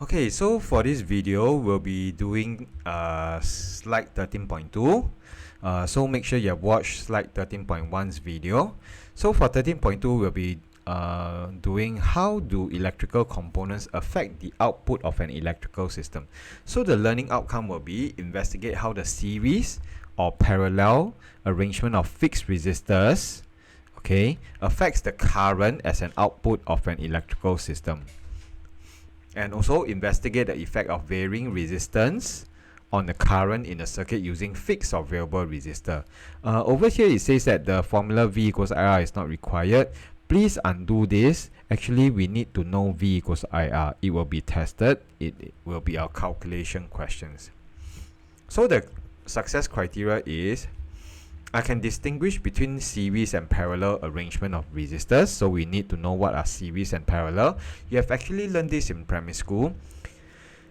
Okay, so for this video, we'll be doing slide 13.2. So make sure you have watched slide 13.1's video. So for 13.2, we'll be doing how do electrical components affect the output of an electrical system. So the learning outcome will be investigate how the series or parallel arrangement of fixed resistors, affects the current as an output of an electrical system. And also investigate the effect of varying resistance on the current in a circuit using fixed or variable resistor. Over here it says that the formula V equals IR is not required. Please undo this. Actually, we need to know V equals IR. It will be tested. It will be our calculation questions. So the success criteria is I can distinguish between series and parallel arrangement of resistors. So we need to know what are series and parallel. You have actually learned this in primary school.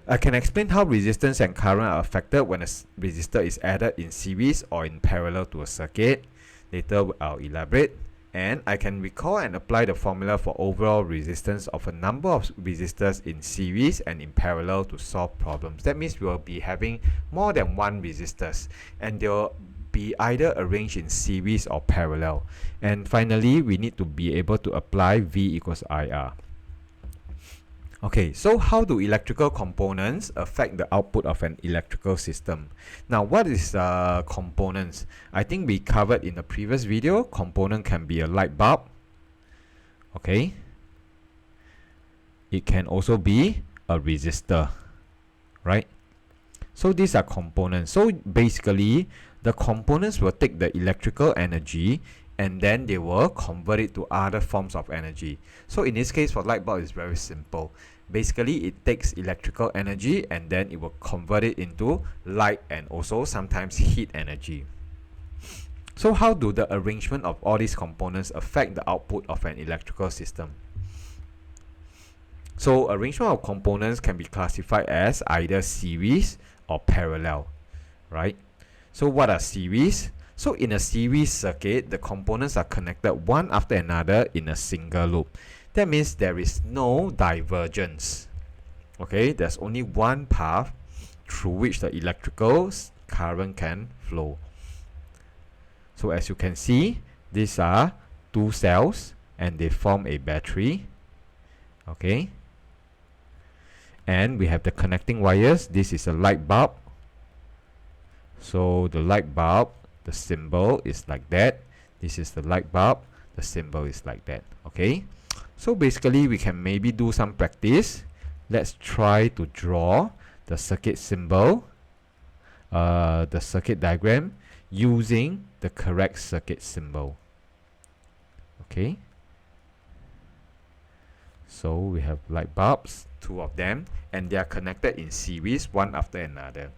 I can explain how resistance and current are affected when a resistor is added in series or in parallel to a circuit. Later I'll elaborate. And I can recall and apply the formula for overall resistance of a number of resistors in series and in parallel to solve problems. That means we will be having more than one resistors, and they will be either arranged in series or parallel. And finally, we need to be able to apply V equals IR. Okay, so how do electrical components affect the output of an electrical system? Now, what is components? I think we covered in the previous video. Component can be a light bulb. Okay. It can also be a resistor, right? So these are components. So basically, the components will take the electrical energy and then they will convert it to other forms of energy. So in this case, for light bulb, it's very simple. Basically, it takes electrical energy and then it will convert it into light and also sometimes heat energy. So how do the arrangement of all these components affect the output of an electrical system? So arrangement of components can be classified as either series or parallel, right? So what are series? So in a series circuit, the components are connected one after another in a single loop. That means there is no divergence. Okay, there's only one path through which the electrical current can flow. So as you can see, these are two cells and they form a battery. Okay. And we have the connecting wires. This is a light bulb. So the light bulb, the symbol is like that. This is the light bulb, the symbol is like that. Okay. So basically we can maybe do some practice. Let's try to draw the circuit symbol, the circuit diagram using the correct circuit symbol. Okay. So we have light bulbs, two of them, and they are connected in series one after another.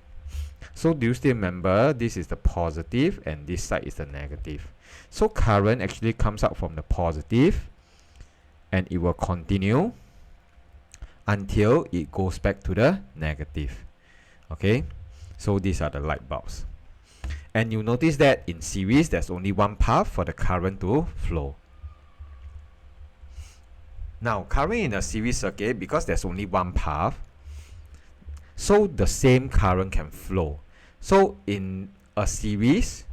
So do you still remember this is the positive and this side is the negative? So current actually comes out from the positive and it will continue until it goes back to the negative. Okay, so these are the light bulbs. And you notice that in series there's only one path for the current to flow. Now current in a series circuit, because there's only one path, so the same current can flow. So in a series,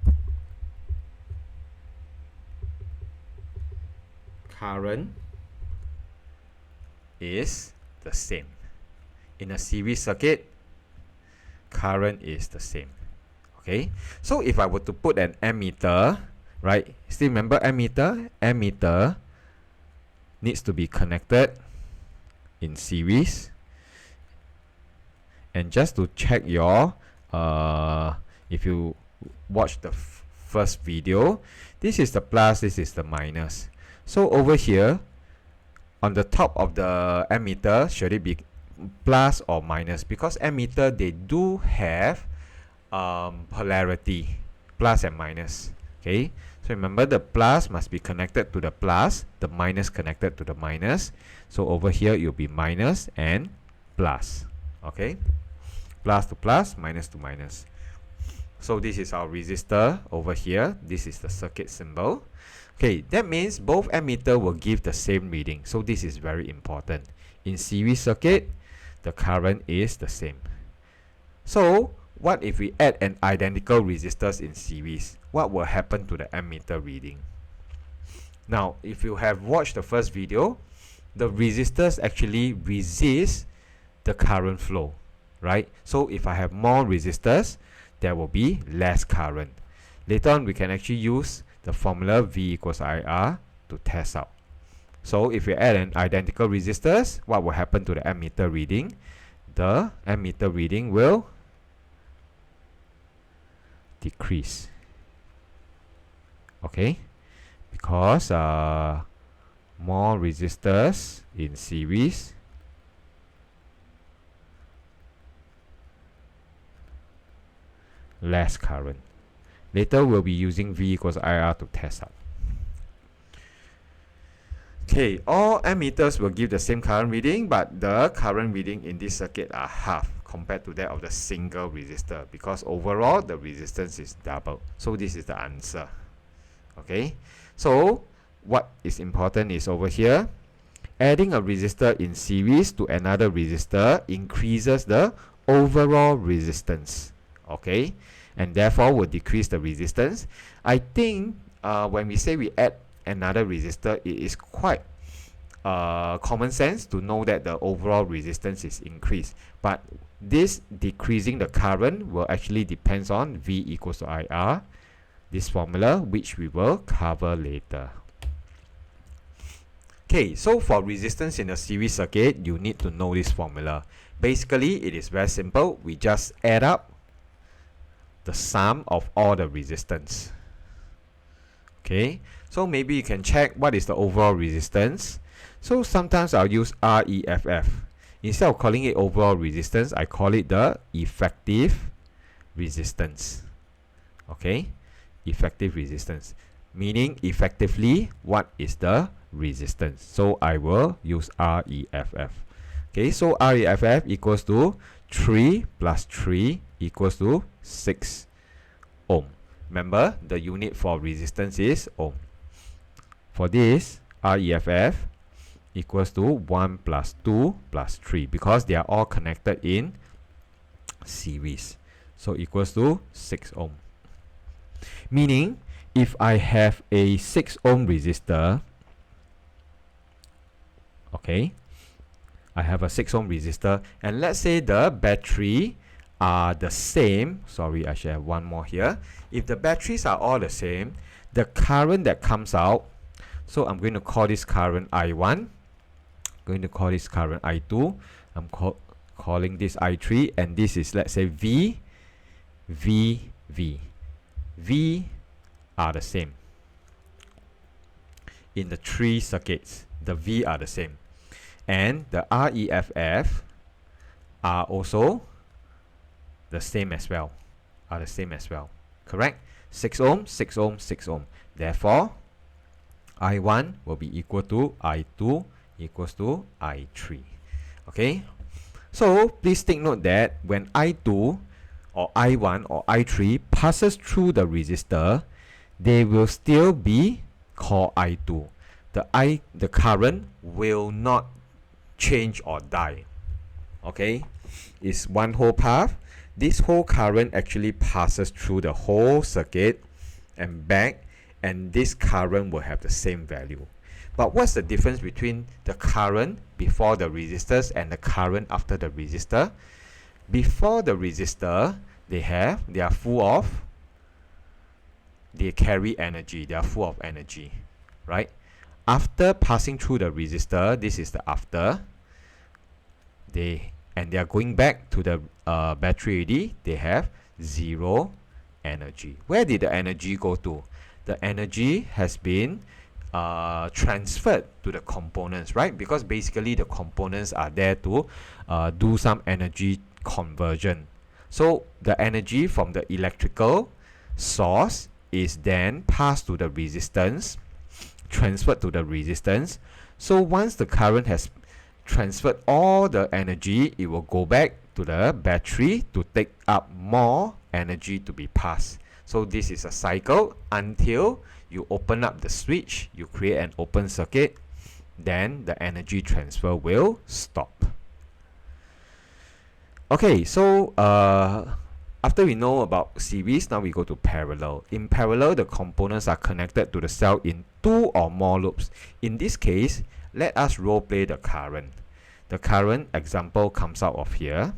current is the same. In a series circuit, current is the same. Okay, so if I were to put an ammeter, right? Still remember ammeter? Ammeter needs to be connected in series. And just to check your, if you watch the first video, this is the plus, this is the minus. So over here, on the top of the ammeter, should it be plus or minus? Because ammeter, they do have polarity, plus and minus. Okay, so remember the plus must be connected to the plus, the minus connected to the minus. So over here, it will be minus and plus. Okay, plus to plus, minus to minus. So this is our resistor over here. This is the circuit symbol. Okay, that means both ammeter will give the same reading. So this is very important. In series circuit, the current is the same. So what if we add an identical resistors in series? What will happen to the ammeter reading? Now, if you have watched the first video, the resistors actually resist the current flow, right? So if I have more resistors, there will be less current. Later on, we can actually use the formula V equals IR to test out. So if we add an identical resistors, what will happen to the ammeter reading? The ammeter reading will decrease. Okay, because more resistors in series, less current. Later we'll be using V equals IR to test out. Okay, all ammeters will give the same current reading, but the current reading in this circuit are half compared to that of the single resistor, because overall the resistance is double. So this is the answer. Okay, so what is important is over here, adding a resistor in series to another resistor increases the overall resistance. Okay, and therefore will decrease the resistance. I think when we say we add another resistor, it is quite common sense to know that the overall resistance is increased, but this decreasing the current will actually depends on V equals to IR, this formula, which we will cover later. Okay, so for resistance in a series circuit, you need to know this formula. Basically, it is very simple. We just add up the sum of all the resistance. Okay, so maybe you can check what is the overall resistance. So sometimes I'll use REFF. Instead of calling it overall resistance, I call it the effective resistance. Okay, effective resistance, meaning effectively what is the resistance. So I will use REFF. Okay, so REFF equals to 3 plus 3 equals to 6 ohm. Remember, the unit for resistance is ohm. For this, REFF equals to 1 plus 2 plus 3, because they are all connected in series. So equals to 6 ohm. Meaning, if I have a 6 ohm resistor, okay, I have a 6 ohm resistor, and let's say the battery are the same. Sorry, I should have one more here. If the batteries are all the same, the current that comes out, so I'm going to call this current I1, going to call this current I2, I'm calling this I3, and this is, let's say, V, V, V. V are the same. In the three circuits, the V are the same. And the REFF are also the same as well. Correct? 6 ohm, 6 ohm, 6 ohm. Therefore, I1 will be equal to I2 equals to I3. Okay? So, please take note that when I2 or I1 or I3 passes through the resistor, they will still be called I2. The current will not change or die. Okay? It's one whole path. This whole current actually passes through the whole circuit and back, and this current will have the same value. But what's the difference between the current before the resistors and the current after the resistor? Before the resistor, they carry energy, they are full of energy, right? After passing through the resistor, this is the after, they are going back to the battery already, they have zero energy. Where did the energy go to? The energy has been transferred to the components, right? Because basically the components are there to do some energy conversion. So the energy from the electrical source is then passed to the resistance, transferred to the resistance. So once the current has transferred all the energy, it will go back to the battery to take up more energy to be passed. So this is a cycle until you open up the switch, you create an open circuit, then the energy transfer will stop. Okay, so after we know about series, now we go to parallel. In parallel, the components are connected to the cell in 2 or more loops. In this case, let us role play the current. The current example comes out of here.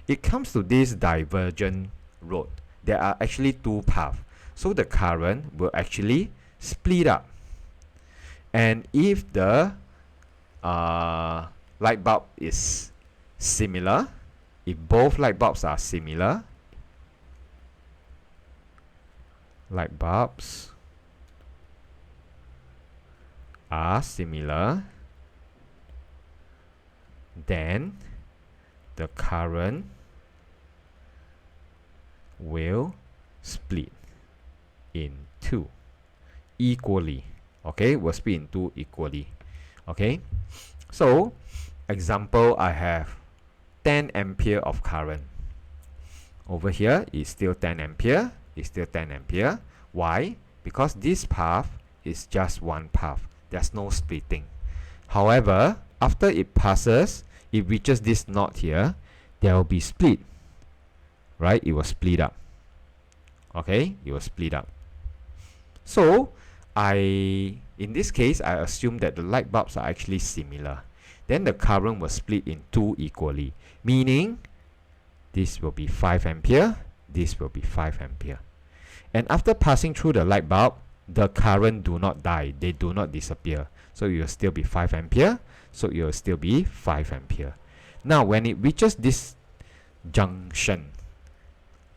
It comes to this divergent road. There are actually 2 paths. So the current will actually split up. And if the light bulb is similar, if both light bulbs are similar, then the current will split in 2 equally. Okay, will split in 2 equally. Okay, so example, I have 10 ampere of current. Over here is still 10 ampere. It's still 10 ampere. Why? Because this path is just one path. There's no splitting. However, after it passes, it reaches this knot here, there will be split. Right? It will split up. Okay? It will split up. So, in this case, I assume that the light bulbs are actually similar. Then the current will split in 2 equally. Meaning, this will be 5 ampere, this will be 5 ampere. And after passing through the light bulb, the current do not die, they do not disappear. So it will still be 5 ampere, so it will still be 5 ampere. Now when it reaches this junction,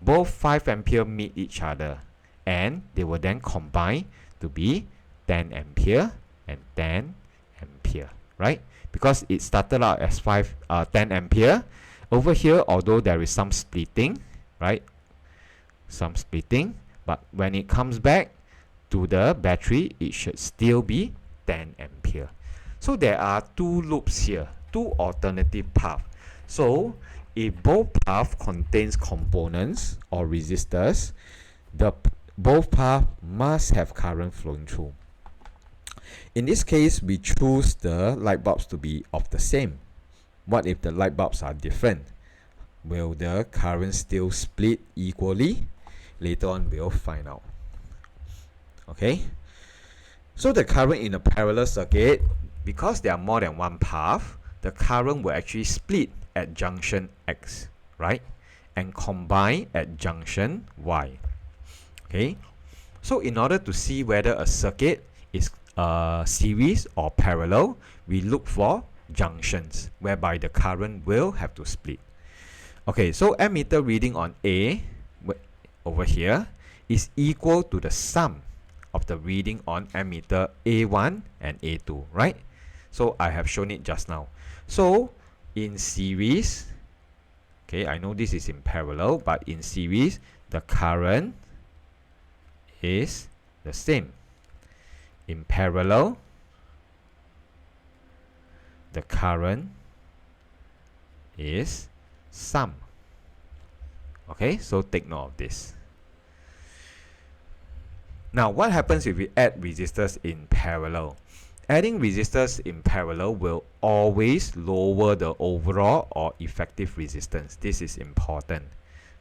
both 5 ampere meet each other and they will then combine to be 10 ampere and 10 ampere, right? Because it started out as 10 ampere. Over here, although there is some splitting, right? Some splitting, but when it comes back to the battery, it should still be 10 ampere. So there are 2 loops here, 2 alternative paths. So if both paths contains components or resistors, both paths must have current flowing through. In this case, we choose the light bulbs to be of the same. What if the light bulbs are different? Will the current still split equally? Later on, we'll find out. Okay. So the current in a parallel circuit, because there are more than one path, the current will actually split at junction X, right? And combine at junction Y. Okay. So in order to see whether a circuit is series or parallel, we look for junctions whereby the current will have to split. Okay, so ammeter reading on A over here is equal to the sum of the reading on ammeter A1 and A2, right? So I have shown it just now. So in series, okay, I know this is in parallel, but in series, the current is the same. In parallel, the current is sum. Okay, so take note of this. Now, what happens if we add resistors in parallel? Adding resistors in parallel will always lower the overall or effective resistance. This is important.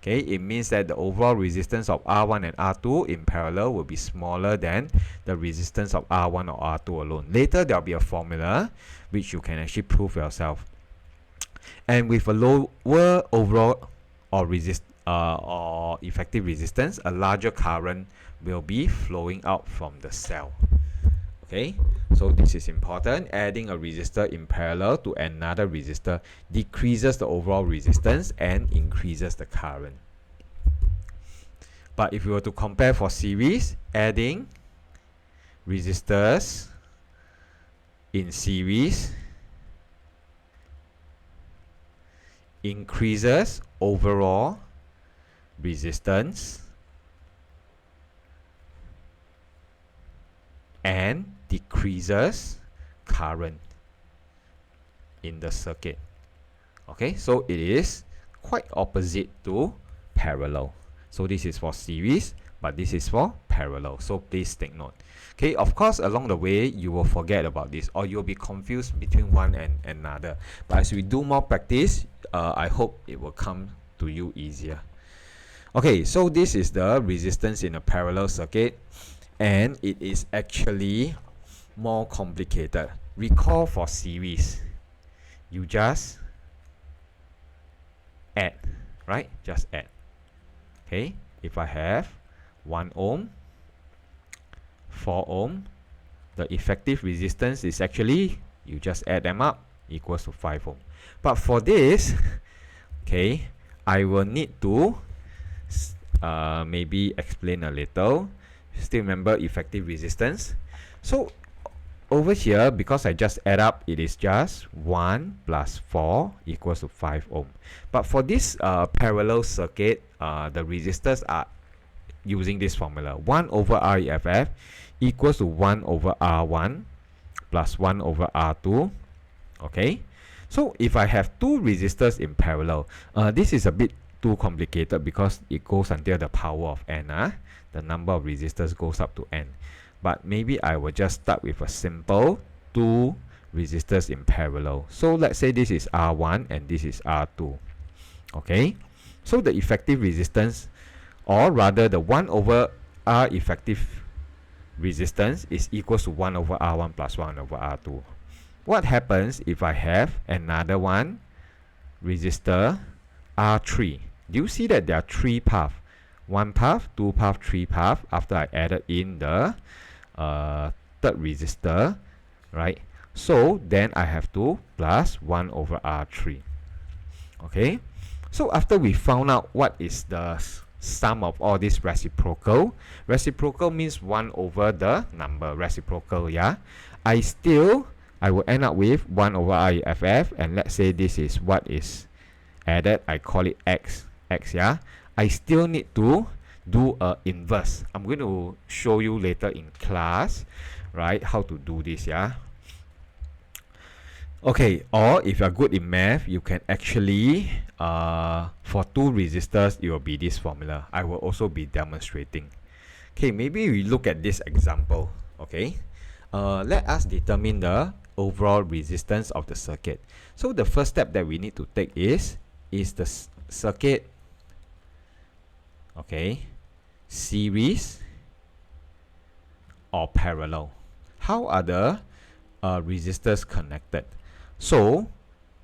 Okay, it means that the overall resistance of R1 and R2 in parallel will be smaller than the resistance of R1 or R2 alone. Later, there will be a formula which you can actually prove yourself. And with a lower overall or effective resistance, a larger current will be flowing out from the cell. Okay, so this is important. Adding a resistor in parallel to another resistor decreases the overall resistance and increases the current. But if we were to compare for series, adding resistors in series increases overall resistance and decreases current in the circuit. Okay, so it is quite opposite to parallel. So this is for series, but this is for parallel. So please take note. Okay, of course, along the way, you will forget about this or you'll be confused between one and another. But as we do more practice, I hope it will come to you easier. Okay, so this is the resistance in a parallel circuit, and it is actually more complicated. Recall for series, you just add, right? Just add. Okay, if I have 1 ohm, 4 ohm, the effective resistance is actually, you just add them up, equals to 5 ohm. But for this, okay, I will need to maybe explain a little. Still remember effective resistance. So over here, because I just add up, it is just 1 plus 4 equals to 5 ohm. But for this parallel circuit, the resistors are using this formula. 1 over Reff equals to 1 over R1 plus 1 over R2. Okay, so if I have two resistors in parallel, this is a bit too complicated because it goes until the power of n. The number of resistors goes up to n. But maybe I will just start with a simple two resistors in parallel. So let's say this is R1 and this is R2. Okay, so the effective resistance, or rather the 1 over R effective resistance, is equals to 1 over R1 plus 1 over R2. What happens if I have another one resistor R3? Do you see that there are three paths? One path, two path, three path after I added in the third resistor, right? So then I have to plus 1 over R3. Okay, so after we found out what is the sum of all this reciprocal means 1 over the number reciprocal, yeah. I will end up with 1 over Reff, and let's say this is what is added. I call it x, yeah. I still need to do a inverse. I'm going to show you later in class, right, how to do this, yeah. Okay, or if you're good in math, you can actually, for two resistors, it will be this formula. I will also be demonstrating. Okay, maybe we look at this example, okay. Let us determine the overall resistance of the circuit. So the first step that we need to take is the circuit, okay, series or parallel. How are the resistors connected? So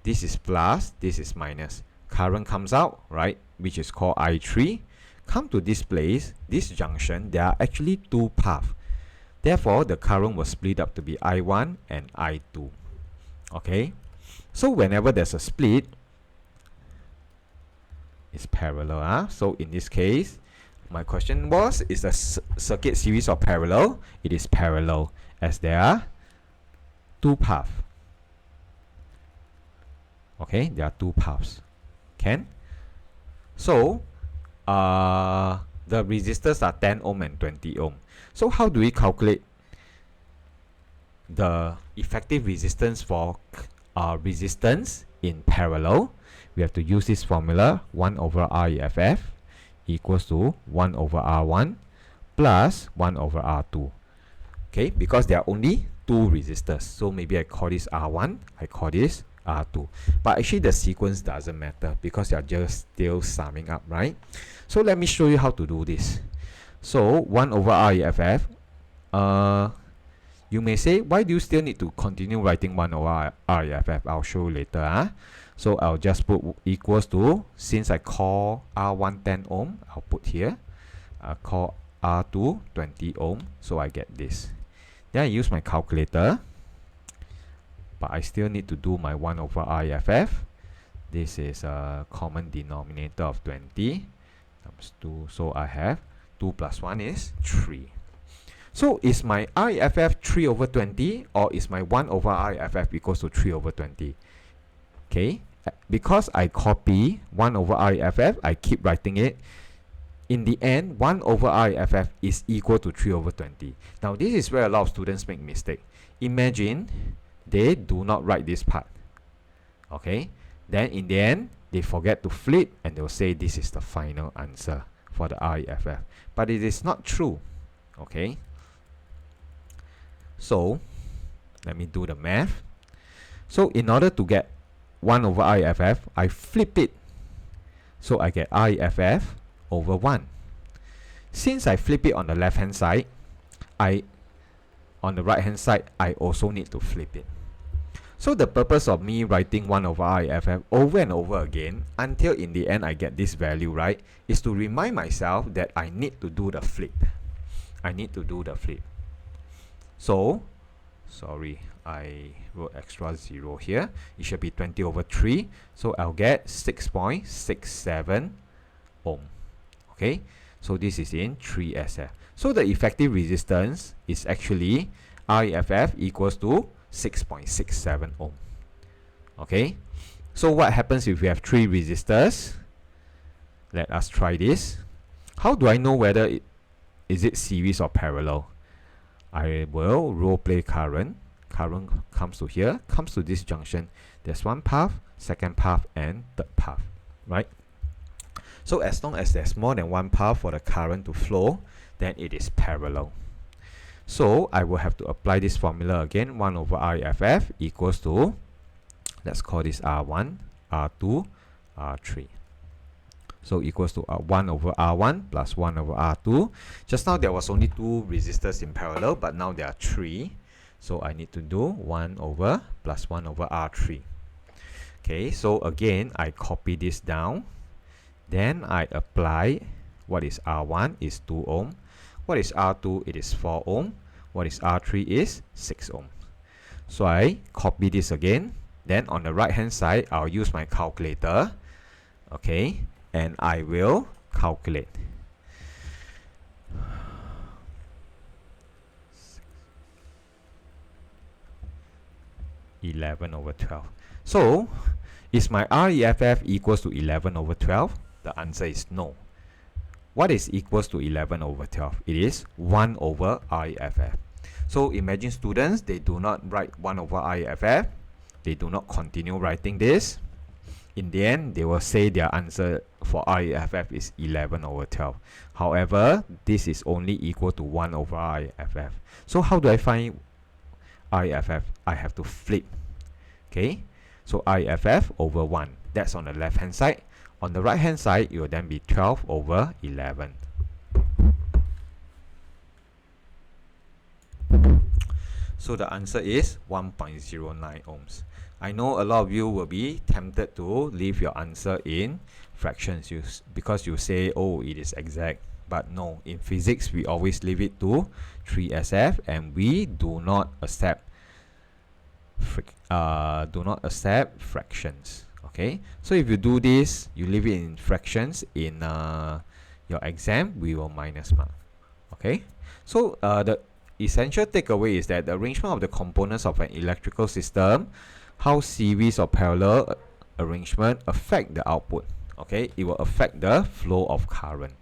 this is plus, this is minus. Current comes out, right, which is called I3. Come to this place, this junction, there are actually two paths. Therefore, the current will split up to be I1 and I2. Okay, so whenever there's a split, it's parallel. So in this case, my question was, is the circuit series or parallel? It is parallel, as there are two paths. Okay, there are two paths. Can? So, the resistors are 10 ohm and 20 ohm. So how do we calculate the effective resistance for resistance in parallel? We have to use this formula, 1 over Reff equals to 1 over R1 plus 1 over R2. Okay, because there are only two resistors. So maybe I call this R1, I call this R2. But actually the sequence doesn't matter because they are just still summing up, right? So let me show you how to do this. So 1 over Reff, you may say, why do you still need to continue writing 1 over Reff? I'll show you later. So I'll just put equals to, since I call R1 10 ohm, I'll put here. I'll call R2 20 ohm, so I get this. Then I use my calculator, but I still need to do my 1 over Reff. This is a common denominator of 20 times 2, so I have 2 plus 1 is 3. So is my Reff 3 over 20, or is my 1 over Reff equals to 3 over 20? Okay, because I copy 1 over Reff, I keep writing it. In the end, 1 over Reff is equal to 3 over 20. Now this is where a lot of students make mistake. Imagine they do not write this part. Okay, then in the end, they forget to flip and they'll say this is the final answer for the Reff. But it is not true. Okay, so let me do the math. So in order to get 1 over IFF, I flip it. So I get IFF over 1. Since I flip it on the left hand side, on the right hand side, I also need to flip it. So the purpose of me writing 1 over IFF over and over again until in the end I get this value, right, is to remind myself that I need to do the flip. I need to do the flip. So, sorry, I wrote extra 0 here. It should be 20 over 3. So I'll get 6.67 ohm. Okay, so this is in 3SF. So the effective resistance is actually IFF equals to 6.67 ohm. Okay, so what happens if we have 3 resistors? Let us try this. How do I know whether is it series or parallel? I will role play current. Current comes to here, comes to this junction. There's one path, second path, and third path, right? So as long as there's more than one path for the current to flow, then it is parallel. So I will have to apply this formula again. 1 over IFF equals to, let's call this R1, R2, R3. So equals to 1 over R1 plus 1 over R2. Just now there was only 2 resistors in parallel, but now there are 3. So I need to do 1 over plus 1 over R3. Okay, so again, I copy this down. Then I apply what is R1 is 2 ohm. What is R2? It is 4 ohm. What is R3 is 6 ohm. So I copy this again. Then on the right hand side, I'll use my calculator. Okay, and I will calculate. (11 over 12). So, is my REFF equals to 11 over 12? The answer is no. What is equals to 11 over 12? It is 1 over REFF. So imagine students, they do not write 1 over REFF. They do not continue writing this. In the end, they will say their answer for REFF is 11 over 12. However, this is only equal to 1 over REFF. So how do I find REFF? I have to flip. Okay, so REFF over 1. That's on the left hand side. On the right hand side, it will then be 12 over 11. So the answer is 1.09 ohms. I know a lot of you will be tempted to leave your answer in fractions because you say, oh, it is exact. But no, in physics, we always leave it to 3SF and we do not accept fractions. Okay, so if you do this, you leave it in fractions in your exam, we will minus mark. Okay, so the essential takeaway is that the arrangement of the components of an electrical system, how series or parallel arrangement affect the output. Okay, it will affect the flow of current.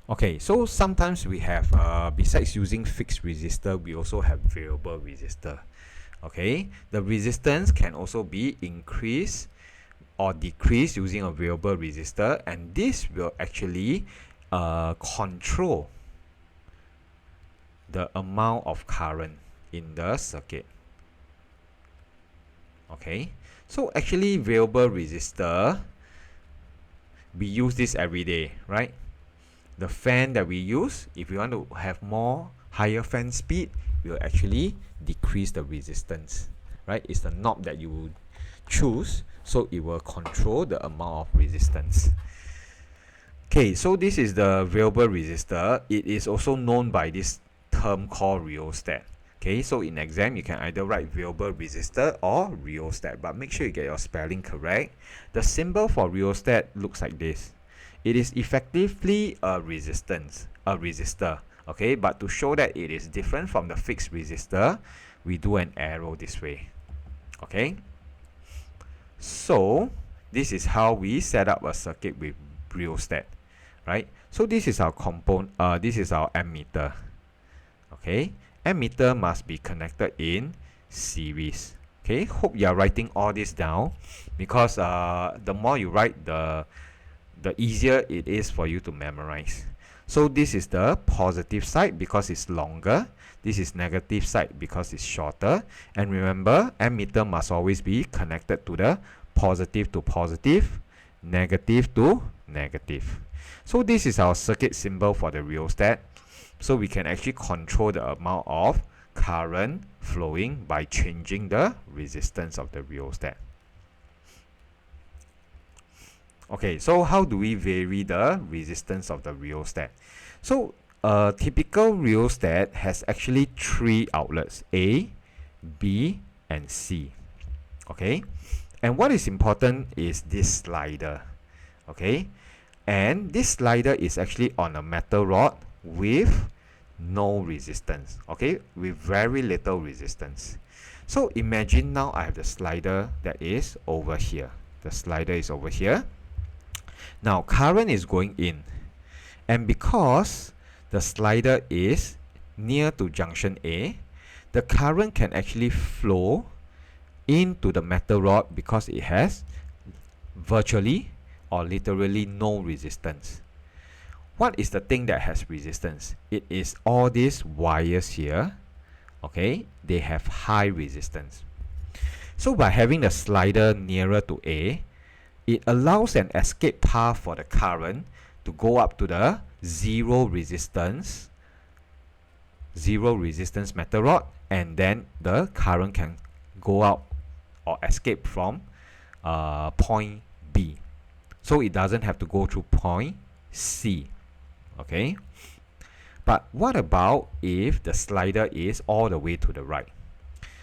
Okay, so sometimes we have besides using fixed resistor, we also have variable resistor. Okay, the resistance can also be increased or decreased using a variable resistor, and this will actually control the amount of current in the circuit. Okay, so actually variable resistor, we use this every day, right? The fan that we use, if you want to have more higher fan speed, will actually decrease the resistance, right? It's the knob that you choose, so it will control the amount of resistance. Okay, so this is the variable resistor. It is also known by this term called rheostat. Okay, so in exam you can either write variable resistor or rheostat, but make sure you get your spelling correct. The symbol for rheostat looks like this. It is effectively a resistor. Okay, but to show that it is different from the fixed resistor, we do an arrow this way. Okay, so this is how we set up a circuit with rheostat, right? So this is our this is our ammeter. Okay, ammeter must be connected in series. Okay, hope you are writing all this down, because the more you write, the easier it is for you to memorize. So this is the positive side because it's longer. This is negative side because it's shorter. And remember, ammeter must always be connected to the positive to positive, negative to negative. So this is our circuit symbol for the rheostat. So we can actually control the amount of current flowing by changing the resistance of the rheostat. Okay, so how do we vary the resistance of the rheostat? So a typical rheostat has actually 3 outlets, A, B, and C. Okay, and what is important is this slider. Okay, and this slider is actually on a metal rod with no resistance. Okay, with very little resistance. So imagine now I have the slider that is over here. The slider is over here. Now current is going in, and because the slider is near to junction A, the current can actually flow into the metal rod because it has virtually or literally no resistance. What is the thing that has resistance? It is all these wires here. Okay, they have high resistance. So by having the slider nearer to A, it allows an escape path for the current to go up to the zero resistance metal rod, and then the current can go out or escape from point B. So it doesn't have to go through point C. Okay, but what about if the slider is all the way to the right?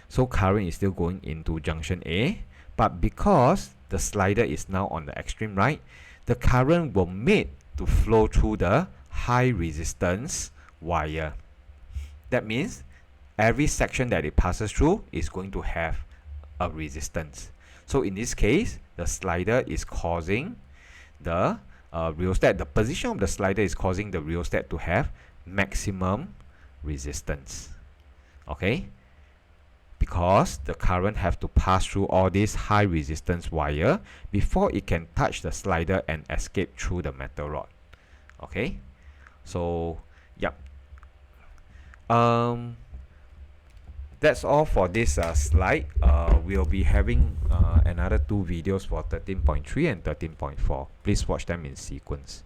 So current is still going into junction A, but because the slider is now on the extreme right, the current will made to flow through the high resistance wire. That means every section that it passes through is going to have a resistance. So in this case, the slider is causing the rheostat, the position of the slider is causing the rheostat to have maximum resistance. Okay, because the current have to pass through all this high resistance wire before it can touch the slider and escape through the metal rod. Okay, so yep, that's all for this slide. We'll be having another 2 videos for 13.3 and 13.4. Please watch them in sequence.